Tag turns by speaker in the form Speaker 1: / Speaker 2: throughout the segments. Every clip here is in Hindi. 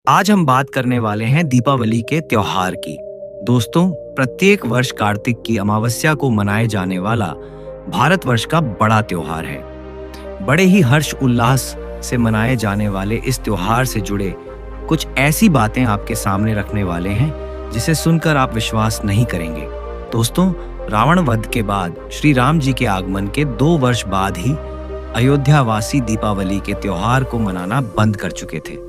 Speaker 1: आज हम बात करने वाले हैं दीपावली के त्योहार की। दोस्तों, प्रत्येक वर्ष कार्तिक की अमावस्या को मनाए जाने वाला भारतवर्ष का बड़ा त्योहार है। बड़े ही हर्ष उल्लास से मनाए जाने वाले इस त्योहार से जुड़े कुछ ऐसी बातें आपके सामने रखने वाले हैं जिसे सुनकर आप विश्वास नहीं करेंगे। दोस्तों, रावण वध के बाद श्री राम जी के आगमन के 2 वर्ष बाद ही अयोध्यावासी दीपावली के त्योहार को मनाना बंद कर चुके थे।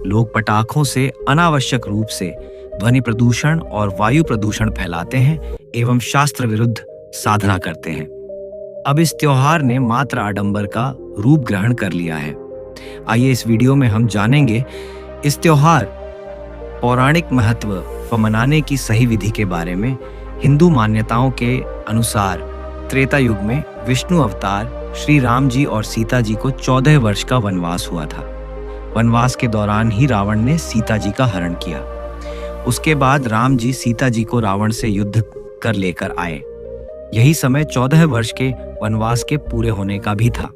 Speaker 1: लोग पटाखों से अनावश्यक रूप से ध्वनि प्रदूषण और वायु प्रदूषण फैलाते हैं एवं शास्त्र विरुद्ध साधना करते हैं। अब इस त्योहार ने मात्र आडंबर का रूप ग्रहण कर लिया है। आइए इस वीडियो में हम जानेंगे इस त्योहार पौराणिक महत्व व मनाने की सही विधि के बारे में। हिंदू मान्यताओं के अनुसार त्रेता युग में विष्णु अवतार श्री राम जी और सीता जी को 14 वर्ष का वनवास हुआ था। वनवास के दौरान ही रावण ने सीता जी का हरण किया। उसके बाद राम जी सीता जी को रावण से युद्ध कर लेकर आए। यही समय 14 वर्ष के वनवास के पूरे होने का भी था।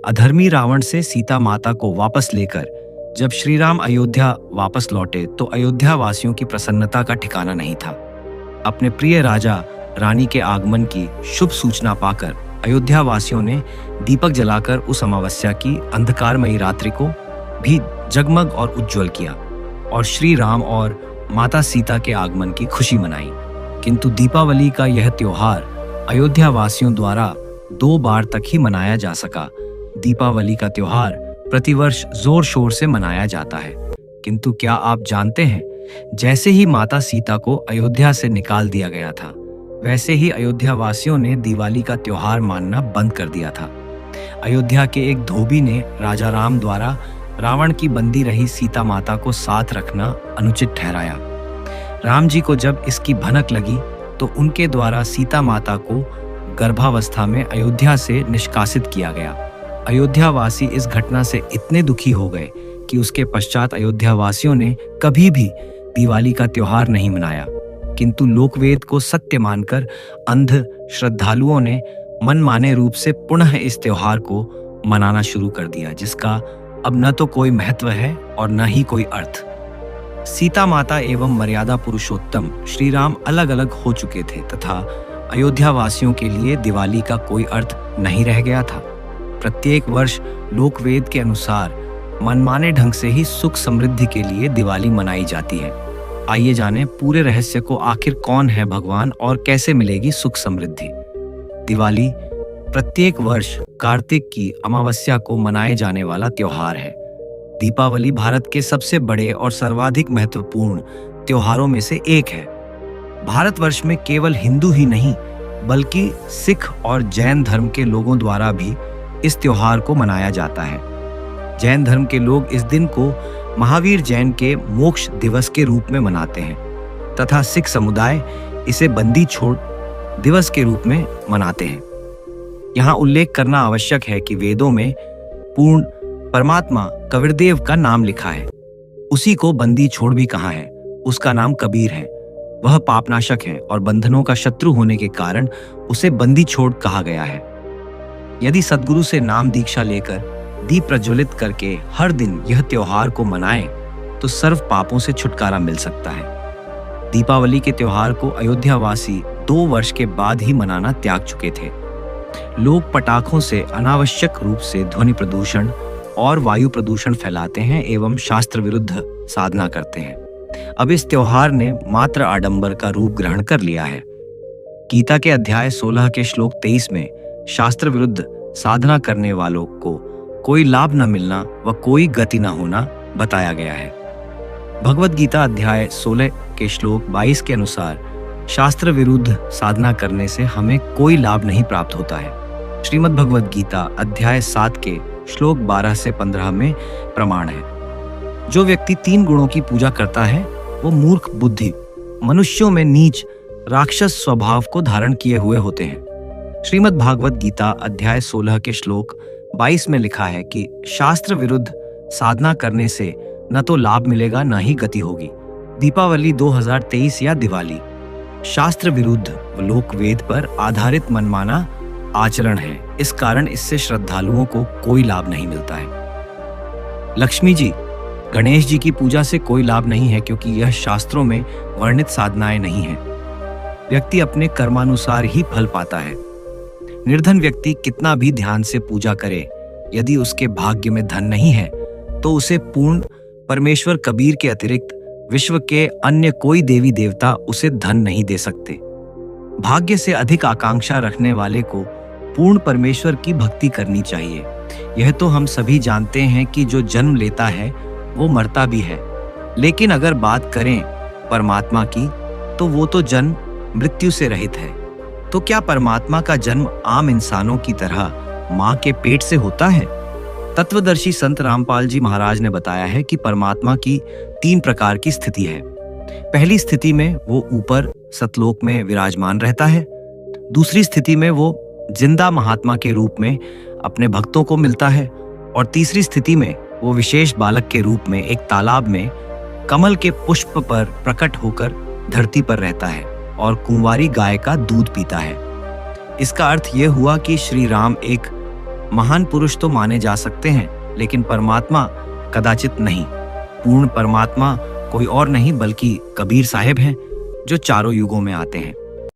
Speaker 1: अधर्मी रावण से सीता माता को वापस लेकर जब श्री राम अयोध्या वापस लौटे तो अयोध्या वासियों की प्रसन्नता का ठिकाना नहीं था। अपने प्रिय राजा रानी के आगमन की शुभ सूचना पाकर अयोध्या वासियों ने दीपक जलाकर उस अमावस्या की अंधकारमयी रात्रि को भी जगमग और उज्जवल किया और श्री राम और माता सीता के आगमन की खुशी मनाई। किंतु दीपावली का यह त्योहार अयोध्या वासियों द्वारा 2 बार तक ही मनाया जा सका। दीपावली का त्योहार प्रतिवर्ष जोर शोर से मनाया जाता है, किंतु क्या आप जानते हैं, जैसे ही माता सीता को अयोध्या से निकाल दिया गया था, वैसे ही अयोध्या वासियों ने दिवाली का त्योहार मानना बंद कर दिया था। अयोध्या के एक धोबी ने राजा राम द्वारा रावण की बंदी रही सीता माता को साथ रखना अनुचित ठहराया। राम जी को जब इसकी भनक लगी तो उनके द्वारा सीता माता को गर्भावस्था में अयोध्या से निष्कासित किया गया। अयोध्या वासी इस घटना से इतने दुखी हो गए कि उसके पश्चात अयोध्या वासियों ने कभी भी दिवाली का त्योहार नहीं मनाया। किंतु लोकवेद को सत्य मानकर अंध श्रद्धालुओं ने मनमाने रूप से पुनः इस त्योहार को मनाना शुरू कर दिया, जिसका अब न तो कोई महत्व है और न ही कोई अर्थ। सीता माता एवं मर्यादा पुरुषोत्तम श्री राम अलग अलग हो चुके थे तथा अयोध्या वासियों के लिए दिवाली का कोई अर्थ नहीं रह गया था। प्रत्येक वर्ष लोकवेद के अनुसार मनमाने ढंग से ही सुख समृद्धि के लिए दिवाली मनाई जाती है। आइए जानें पूरे रहस्य को, आखिर कौन है भगवान और कैसे मिलेगी सुख समृद्धि। दिवाली प्रत्येक वर्ष कार्तिक की अमावस्या को मनाए जाने वाला त्योहार है। दीपावली भारत के सबसे बड़े और सर्वाधिक महत्वपूर्ण त्योहारों में से एक है। भारतवर्ष में केवल हिंदू ही नहीं बल्कि सिख और जैन धर्म के लोगों द्वारा भी इस त्योहार को मनाया जाता है। जैन धर्म के लोग इस दिन को महावीर जैन के मोक्ष दिवस के रूप में मनाते हैं तथा सिख समुदाय इसे बंदी छोड़ दिवस के रूप में मनाते हैं। यहाँ उल्लेख करना आवश्यक है कि वेदों में पूर्ण परमात्मा कबीरदेव का नाम लिखा है। उसी को बंदी छोड़ भी कहा है। उसका नाम कबीर है। वह पापनाशक है और बंधनों का शत्रु होने के कारण उसे बंदी छोड़ कहा गया है। यदि सद्गुरु से नाम दीक्षा लेकर दीप प्रज्वलित करके हर दिन यह त्योहार को मनाएं तो सर्व पापों से छुटकारा मिल सकता है। दीपावली के त्योहार को अयोध्यावासी 2 वर्ष के बाद ही मनाना त्याग चुके थे। लोग पटाखों से अनावश्यक रूप से ध्वनि प्रदूषण और वायु प्रदूषण फैलाते हैं एवं शास्त्र विरुद्ध साधना करते हैं। अब इस त्योहार ने मात्र आडंबर का रूप ग्रहण कर लिया है। गीता के अध्याय 16 के श्लोक 23 में शास्त्र विरुद्ध साधना करने वालों को कोई लाभ न मिलना व कोई गति न होना बताया गया है। भगवद गीता अध्याय 16 के श्लोक 22 के अनुसार शास्त्र विरुद्ध साधना करने से हमें कोई लाभ नहीं प्राप्त होता है। श्रीमद् भगवद गीता अध्याय 7 के श्लोक 12 से 15 में प्रमाण है। जो व्यक्ति 3 गुणों की पूजा करता है वो मूर्ख बुद्धि, मनुष्यों में नीच राक्षस स्वभाव को धारण किए हुए होते हैं। श्रीमद् भागवत गीता अध्याय 16 के श्लोक 22 में लिखा है कि शास्त्र विरुद्ध साधना करने से न तो लाभ मिलेगा न ही गति होगी। दीपावली 2023 या दिवाली शास्त्र विरुद्ध लोकवेद पर आधारित मनमाना आचरण है। इस कारण इससे श्रद्धालुओं को कोई लाभ नहीं मिलता है। लक्ष्मी जी, गणेश जी की पूजा से कोई लाभ नहीं है, क्योंकि यह शास्त्रों में वर्णित साधनाएं नहीं है। व्यक्ति अपने कर्मानुसार ही फल पाता है। निर्धन व्यक्ति कितना भी ध्यान से पूजा करे, यदि उसके भाग्य में धन नहीं है तो उसे पूर्ण परमेश्वर कबीर के अतिरिक्त विश्व के अन्य कोई देवी देवता उसे धन नहीं दे सकते। भाग्य से अधिक आकांक्षा रखने वाले को पूर्ण परमेश्वर की भक्ति करनी चाहिए। यह तो हम सभी जानते हैं कि जो जन्म लेता है वो मरता भी है, लेकिन अगर बात करें परमात्मा की तो वो तो जन्म मृत्यु से रहित है। तो क्या परमात्मा का जन्म आम इंसानों की तरह मां के पेट से होता है? तत्वदर्शी संत रामपाल जी महाराज ने बताया है कि परमात्मा की 3 प्रकार की स्थिति है। पहली स्थिति में वो ऊपर सतलोक में विराजमान रहता है। दूसरी स्थिति में वो जिंदा महात्मा के रूप में अपने भक्तों को मिलता है। और तीसरी स्थिति में वो विशेष बालक के रूप में एक तालाब में कमल के पुष्प पर प्रकट होकर धरती पर रहता है और कुंवारी गाय का दूध पीता है। इसका अर्थ यह हुआ कि श्री राम एक महान पुरुष तो माने जा सकते हैं, लेकिन परमात्मा कदाचित नहीं। पूर्ण परमात्मा कोई और नहीं बल्कि कबीर साहिब हैं, जो चारों युगों में आते हैं।